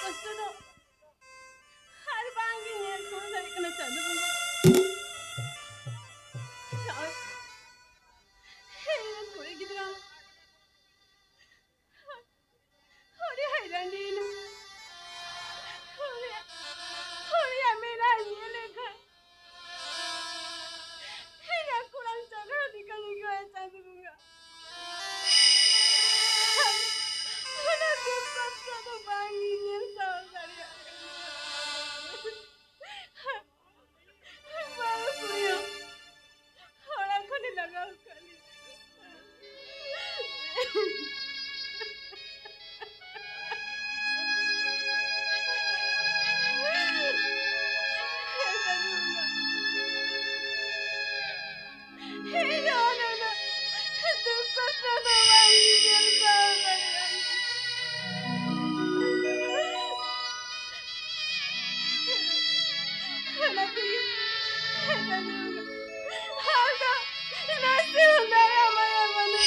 kasta do har bangi ngel ko dari kana chandu bunga saw hey kore gidra hore hairandin hore amera yele ka hera kurang chana dikani ko chandu bunga hana duk kasta do bangi ngel saw dari baru punya orang ko nilagaw kali hey no no no duk kasta do bangi ngel saw dari Hanati, Hanati, Hana, nasi undaya maya manu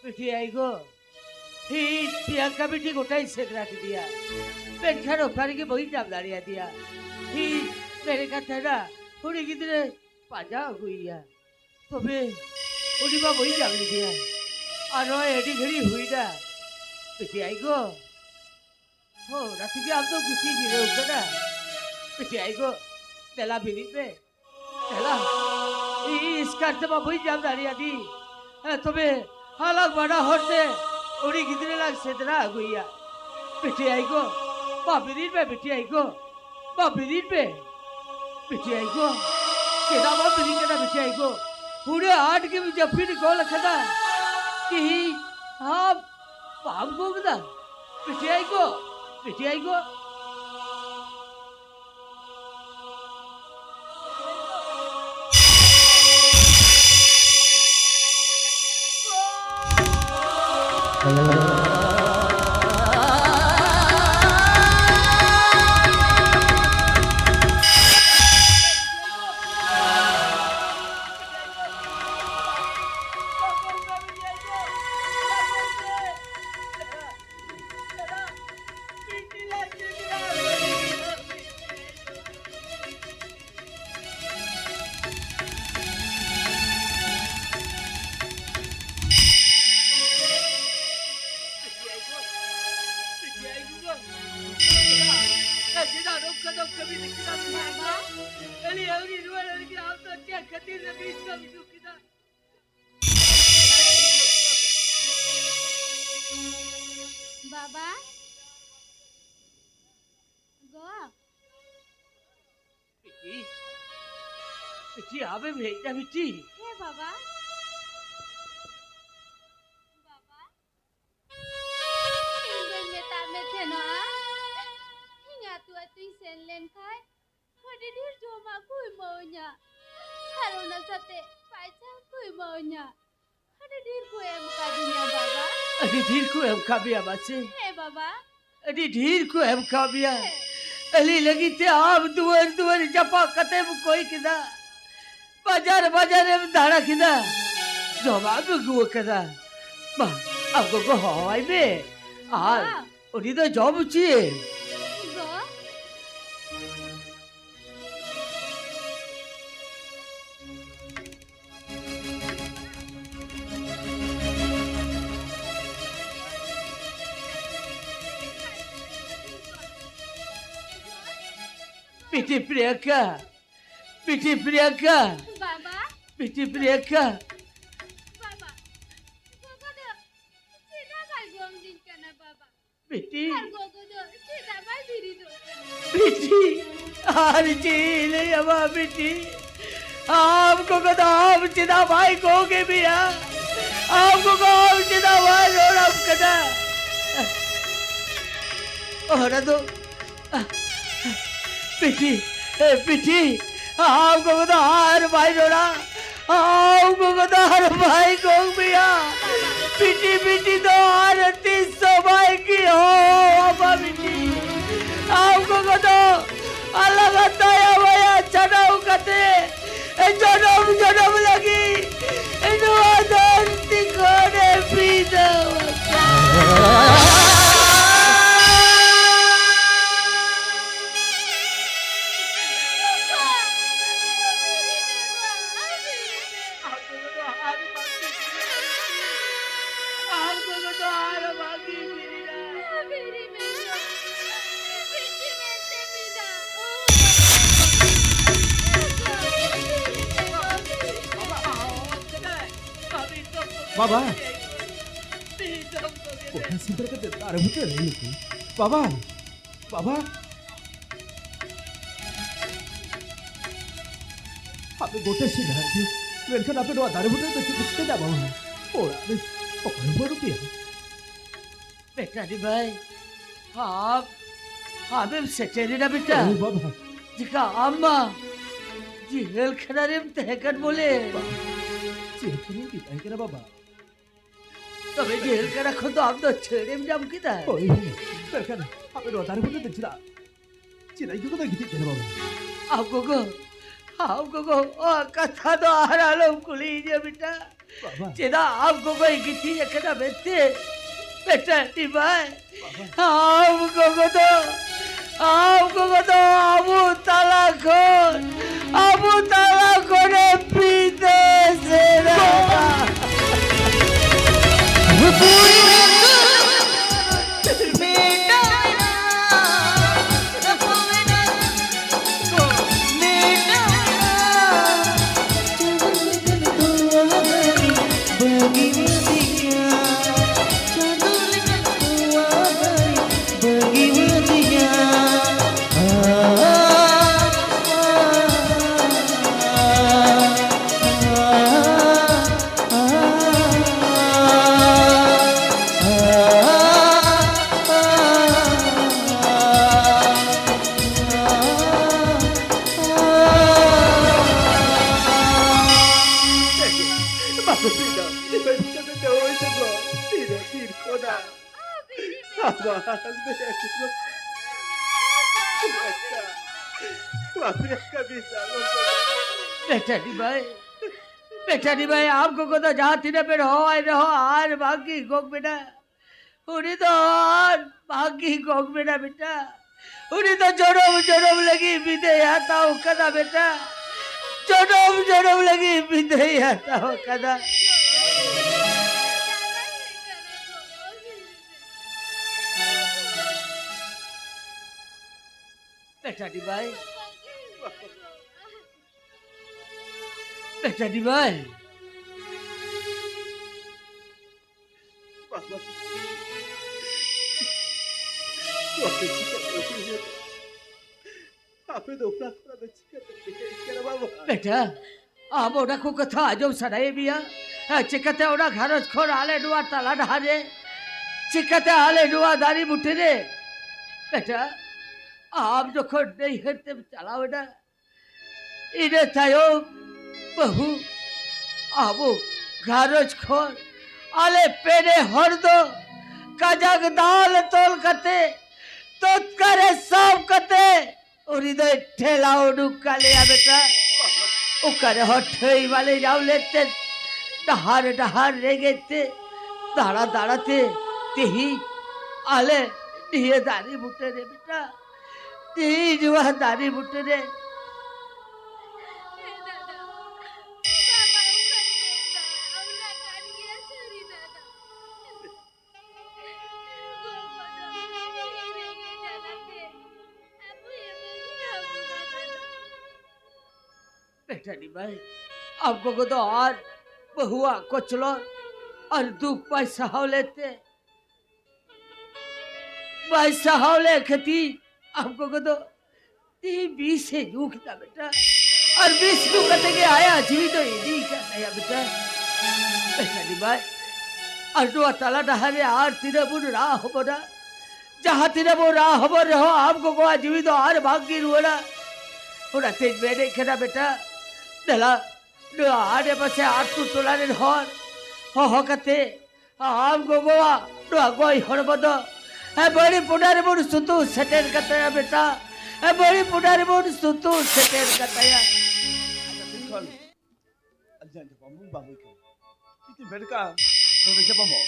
बेटी आई गो ही प्रियंका बेटी गोटाई सेकरा की दिया pension offer की वही जामदारिया दिया ही मेरे का तेरा थोड़ी किधरे पाजा हुई है तो बे उड़ी बा वही जामली दिया और एडी घड़ी हुई ना बेटी आई गो हो रात की आप तो किसी गिरे ऊपर ना बेटी आई गो तेला बिनी पे तेला इसका तो वही जामदारिया दी तो बे हालक बड़ा होते उड़ी कितने लाख सेदरा गुइया बेटी आई को बाबीरीन पे बेटी आई को बाबीरीन पे बेटी आई को केदा बाबीरीन केदा बेटी आई को पूरे 8 के भी जब फिर गोल खदा कि हाँ पाप को बता बेटी आई को बाबा गो बिटी आवे भेजा बिटी हे बाबा बाबा इंगन में तामे थे ना हिंगा तु सेनलेन खाय हडी ढेर जोमा कुई मौnya karona sate pacha kuy maunya hadi dir ku em kadinya baba अरे ढीर को हम काबिया बासे हे बाबा अरे ढीर को हम काबिया अली लगी थे आप दुवर दुवर जपा कते कोई किदा बाजार बाजार में धाड़ा किदा जवाब गुआ कदा बा अब को हवाई में आ उड़ी तो जॉब उची गो बेटी प्रियंका बाबा बेटी प्रियंका बाबा गोगो दो सीधा बाल गोम दिन करना बाबा बेटी और गोगो दो सीधा बाल धीरी दो बेटी हार जी ले अबा बेटी आपको कदा आप चिदा भाई कोगे बिया आपको को आप चिदा भाई रोड़ा कदा और दो बेटी आपको कदा हार भाई रोड़ा आपको कदा हार भाई कोग बिया बेटी तो हार 300 भाई की हो अबा बेटी आपको कदा अलग बताया भैया चढ़ाऊ कते जनम लगी इनवादन तिकोने पीदा बाबा कोठा सिंदर का दार भूते रहे लोग बाबा बाबा आप गोटे से धार थी वेलकम आप दो दार भूते तो किसके जा बाबा और अबे कोई रुपया बेटा दी भाई आप सेटेरी ना बेटा बाबा जिका अम्मा जी हेल खनारे में तहकन बोले जेल की ताई करा बाबा तबे जेल का रखो तो आप तो छेड़े में जाम किदा ओए वेलकम आप दो दार भूते तो चिरा क्यों तो गिटी चले बाबा आपको को ओ कथा तो आरा लो कुली जे बेटा बाबा जेदा आपको कोई गिटी एकदा बेटे बेटा दी भाई आपको तो आबू ताला खोने पीते से बेटा दी भाई आपको को तो जाती ने पे रहो आर बाकी गोग बेटा उन्हीं तो आर बाकी गोग बेटा बेटा उन्हीं तो जोड़ो लगी बीते आता हो कदा बेटा जोड़ो लगी बीते आता हो कदा बेटा दी भाई बेटा दी भाई बेटा आप ओडा को कथा आजो सड़ाए बिया चिकते ओडा घर खोर आले दुआ ताला ढारे चिकते आले दुआ दारी मुठे रे बेटा आप जो खोर नहीं हरते चला बेटा इधर थायो बहु आबो घर खोर आले पेने हरदो काजग दाल तोल कते तोत्करे सब कते उरिदय ठेला उडुका लिया बेटा उकरे हठई वाले जाओ लेते डहार डहार रेगेते दाड़ा दाड़ाते तेही आले ये दारी बुटे रे बेटा तेही जुआ दारी बुटे रे बेटा नी भाई आपको को तो और बहुआ को चलो और दुख पैसा हो लेते पैसा हो ले खती आपको को तो 20 से दुख था बेटा और 20 को कहते के आया जीवी तो यही कहता है बेटा बेटा नी भाई और तो ताला डहारे आर तीरे बुन राह हो बड़ा जहाँ तीरे वो राह हो रहो आपको को जीवी तो आर भाग्य रुआ उड़ा तेज मेरे खेना बेटा दला दो आड़े पसे आठ तू तोला ने हर हो कते आम गोगोआ दो गोई हर बदो ए बड़ी पुडारे बुन सुतु सेटेर कतया बेटा ए बड़ी पुडारे बुन सुतु सेटेर कतया Kon. Anjan de pamu bangun kan. Itu mereka nonton siapa mau?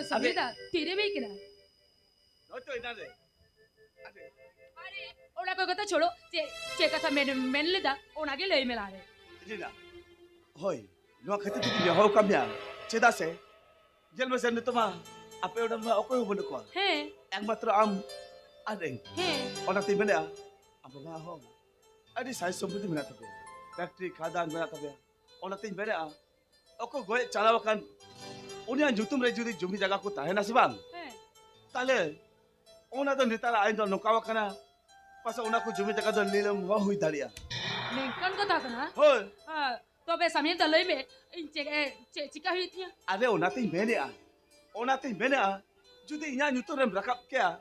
Samira, तेरे में क्या? Nonton ini ada. Ada. अरे ओला को कता छोड़ो चे कथा मैंने लेदा ओना के ले मिला रे Ini dah. Hoi, luar kata tu dia hau kamnya. Ceda se. Jel masa ni tu mah. Apa yang orang aku yang benda kuat. हैं Yang matra am ada. हैं Orang ti benda. Apa lah hau. Ada saya sumber mana tu. Factory khadan mana tu. Orang ti benda. Aku goy calawakan. Unia jutum rejudi jumi jaga aku tahan nasi bang. हैं Tale. Ona tu nitara ain tu nukawakan. Pasal ona aku jumi jaga tu nilam wah hui dalia. नेकन को था ना Hoi. तो बे समीर दलोई में चे चिका हुई थी Ada ona ting bene ona ting bene judi inya nyutur rem rakap kya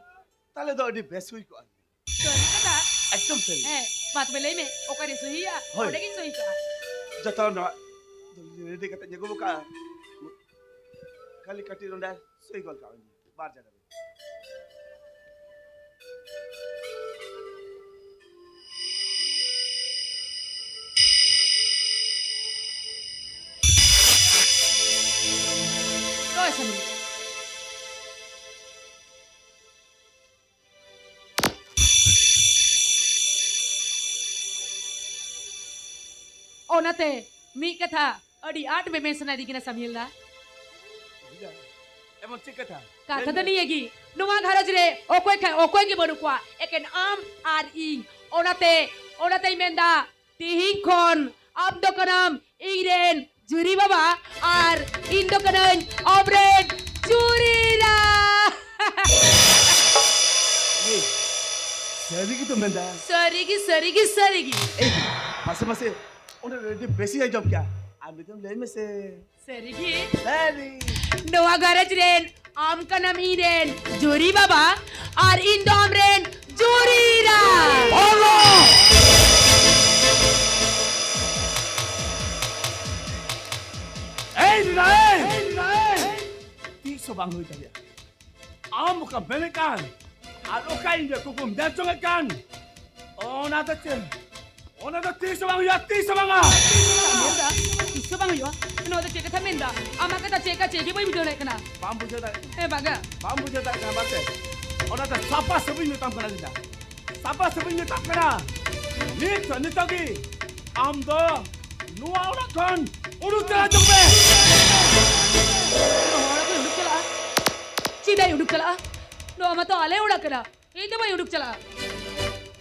tale do di besui ko तो कता ekdom seri हैं बात में ले में ओकरे सही या होय। ओडे की सही का jata na de kata jago buka kali kati ronda soi gol ka bar jaga तो समीर ओनते मी कथा अड़ी 8 में मेंशन दी किना समीर ला emon cik kata kata tadi lagi nuang harus re okoi ki baru kuah eken am ar ing onate menda tihing kon abdo kanam iren juri baba ar indo kanan obred juri la ni seri gitu menda sarigi masih ona de besi aja job kya am bitum le में से sarigi seri nuang harus ren am kanam iren juri baba ar indo amren juri la Ti sobang hui tadi. Am bukan belekan. Alo kain dia kukum dan cengakan. Ona tu ti sobang hui ti sobang ah. Menda, isu bang yo. No ada cek menda. Ama kata cek boy video naik kena. Bambu je tak. Baga. Bambu je tak kena baca. Ona tu siapa sebelum tam kena dia. Siapa sebelum tak kena. Ni tadi. Am do. Nuwa orang kan. Urut jalan jombe. Orang tu uduk cela. Cida uduk cela. No ama tu ale udak kena. Itu boy uduk cela.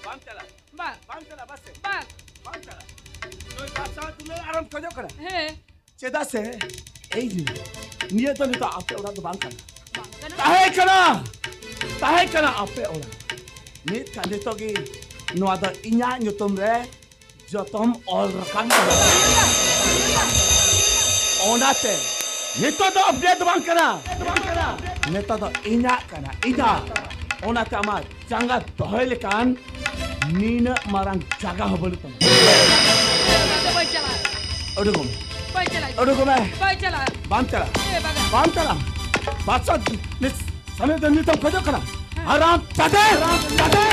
Bang cala. Ba, Bang cala baca. ba. Bang cala. Noi kata tu le aram kerja kena. He. Ceda se. Ni tu ni tak apa orang tu bang kena. Bang kena. Tahe kena apa orang. Ni kan dia togi no ada inya nyutum re jotom all rekan. Onate. Ni tu ada update bang kena. Ni tu ada inya kena. Ida. Onate amat jangan tohel kan. Nina marang jaga habulu tu. Itu boy cela. Aduh kom. Boy boy chala. Aduh kau meh, Boy chala. bam cala, Baga. bam cala. Baca ni समय तो नहीं तो खोजो करा. Haram cade, cade.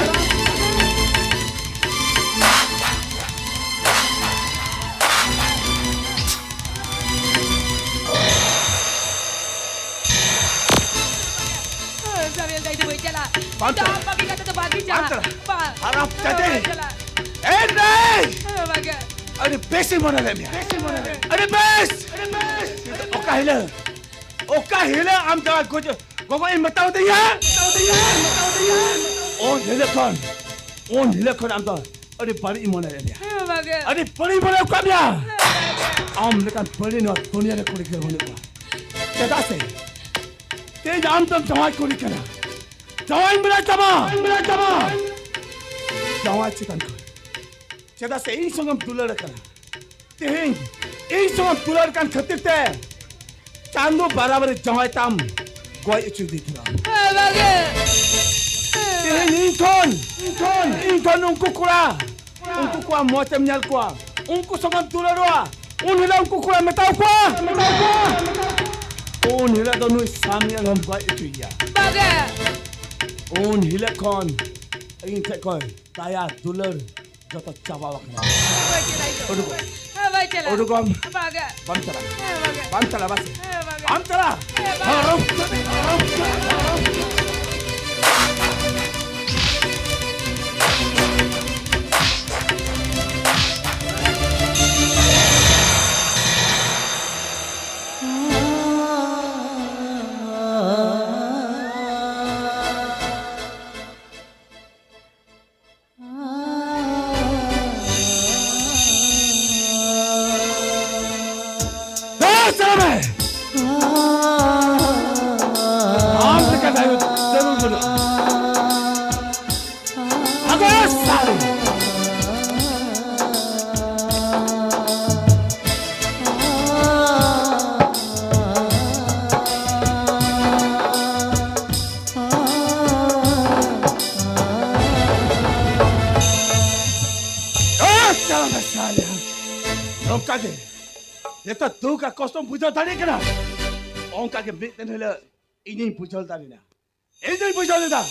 Samuel dah itu boy chala. Bam chala. Dah papi kata tu bagi Bam chala. chala. Haram cade. Boy chala. Eh नहीं. Baga. अरे बेसी मना ले अरे बेस ओका हिले आम जगह कुछ गोगो इन बताओ दे यार ओन हिले कौन आम तो अरे बड़ी मना ले Baga. अरे बड़ी मना कब या आम लेकिन बड़ी ना दुनिया में कोई होने को क्या से तेज आम तो जवाई कोई करा जवाई मेरा जवाई चिकन को Ceda se ini songam tular kan. Tehing ini songam tular kan khatir te. Chando barabar jawai tam goi ichu dithra. Baga. Tehing inton unku kura motem nyal kwa. Unku songam tular wa. Unhila unku kura metau kwa. Unhila donu samyal hum goi ichu ya. Baga. Unhila kon. Ingin te koi kaya tular. Jatuh cawa wakna. Boy chala itu. Boy chala. Udah gom. Baga. Bantala. Baga. Bantala bas. Baga. Bantala. Kage, eta duka kostum bujal tadi kena. Ong kage mitten hela ini bujal tadi na. Ini bujal ida.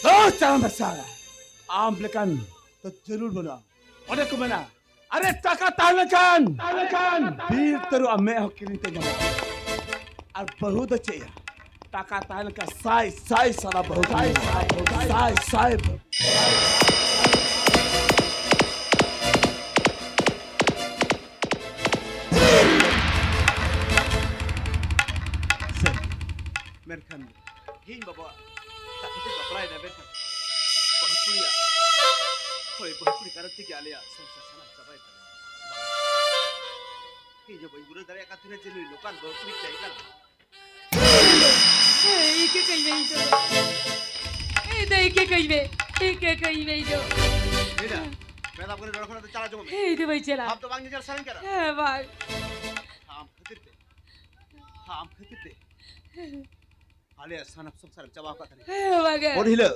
Terus jangan bersalah. Am lekan तो जरूर बना अरे को बना अरे टाका तालकान बीर तरु अम्मे हकिनी ते जमा और बहुत अच्छे टाका तालका साई सारा बहुत Sai Merkan, hin bawa tak kita apply dah merkan. Bahapuriya, kau bahapuri karat tiga alia, susah sana capai tak. Hin jauh ibu dari akan tidak jenuh lokan bahapuri cai kan. Ike kau ini itu. Tidak, मैं आपको नहीं रखना तो चला जाऊँगा मैं। Itu baik cila. आप तो बांग निकल सारंग क्या रहा? Bang. हम खतीते। आले सानप सब सारंग जवाब का तने। Bang. और हिला,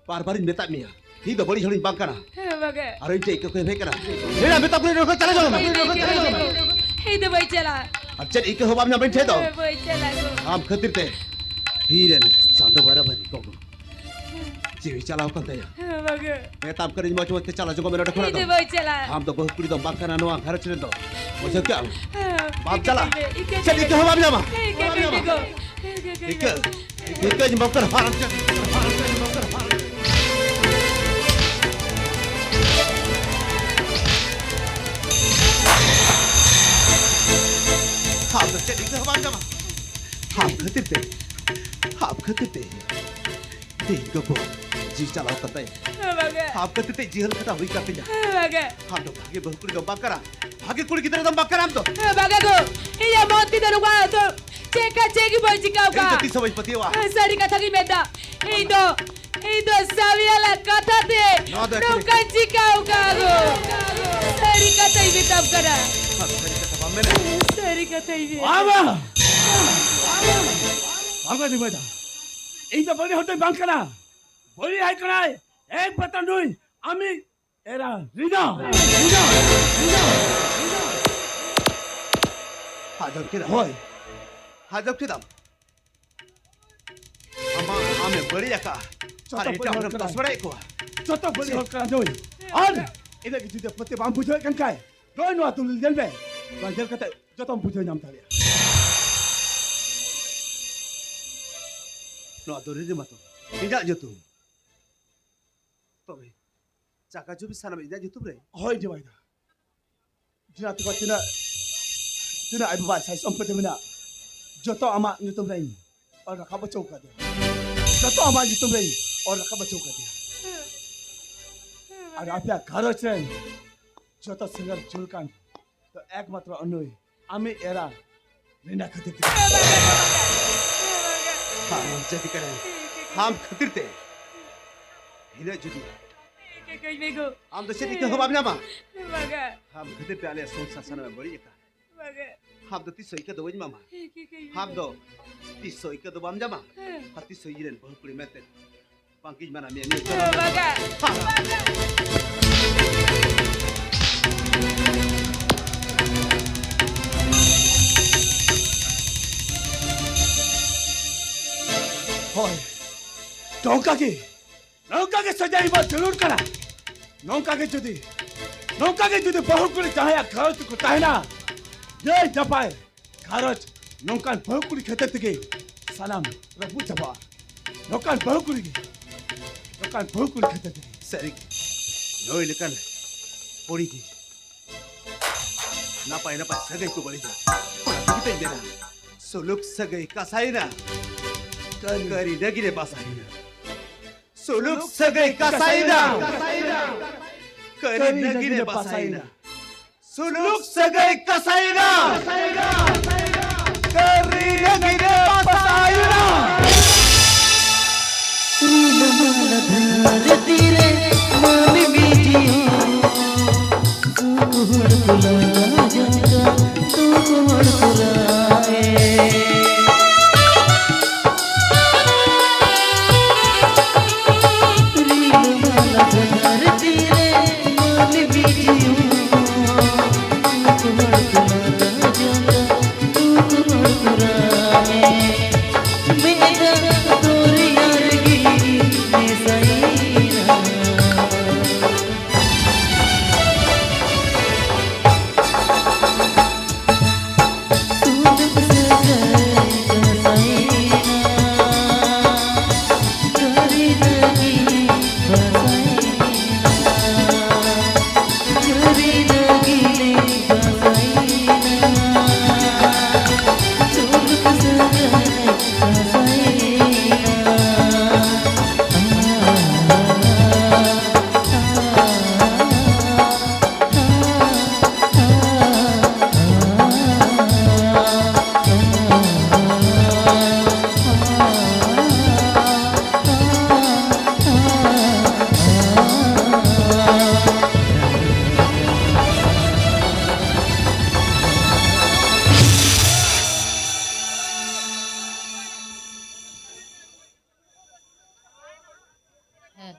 बार-बार इन बेटा मिया, ही तो बड़ी छोड़ी बांग करना। Bang. अरे इनसे एक कोई फेंकना। नहीं मैं आपको नहीं रखना चला जाऊँगा मैं। Itu baik cila. अब चल एक हो बाप ने बैठे तो। Baik cila tu. हम खतीते। हीरे ने सांतो बराबर ही कौन। जीवी चलाओ करते हैं। Bang. मैं ताप कर इंजमा चुमते चला जाऊँगा मेरा रखना Itu तो। baik cila. हम तो बहुत कुड़ी तो बांग करना नो आंख हरच तो। मुझे क्या? बाप चला। Ike चल एक हो बाप जामा। Ike. एक इंजमा कर हारच। आप तो चल एक हो बाप जामा। आप खतीते। ठीक है जी चलाओ करते हैं Bang. आप करते थे जीहल खता हुई करते हैं Bang. हम तो भागे बहुत कुड़ी दम करा भागे कुड़ी कितने दम करा हम तो Bang aku. Iya monti dari gua tu. Ceki boy cikau एक ka. जति समझ पति हुआ Sari kata ki meda. Itu sabiala kata te. Nada, Bukan cikau ka aku. Sari kata ini tam kara. हम सही कथा बम में Sari kata ini. आगा नहीं बेटा एक तो बड़ी होते बांग करा बड़ी है करा एक बता दूँ अमी era Reena Hadap kita. Hoy, Hadap kita. Ama ame beri ka. Contoh Hari boleh dah horkan. tas berai ko. contoh boleh horkan doi. An, ini gitu dia peti bambu jauh kan kai. Doi nu atul jel be. Banjel kata jotom bujo nyam tali. No adore ni mato. Tidak jatuh. Tobe. Caka jubi sana tidak jatuh bre. Hoy dia baida. Dina tu tina tina ai ba sai som peti mana. Joto ama nyutum lain. Orang kaba chauka dia. Joto ama nyutum lain. Orang kaba chauka dia. আর আপনি ঘর আছেন যত singer চুলকান তো একমাত্র অন্যই আমি এরা রিনা খাতে Ham jadi kan. Ham khatir te. Hina judi. Kay Mego. Ham to sedi ke hobab nama. Baga. Ham khatir te ale son sana me beri ka. Baga. Ham do ti soi ka do mama. Kay. Ham do ti soi ka do bam jama. Hati soi jiren bahut puri mete. Pangkij mana me ni. Baga. হয় নৌকাকে সজাইবা জরুর করা নৌকাকে যদি বহু করে চাহে খরচ তাহে না যে জপায় খরচ নৌকান বহু করে খেতে থেকে সালাম রবু জবা নৌকান বহু করে খেতে থেকে Serik. Noi lekan. Pori ki. Napai sagai ko bari. Kita beda. Suluk sagai kasaina. Kari dagire basaina. Suluk sagai kasaina. Kari dagire basaina. Suluk sagai kasaina.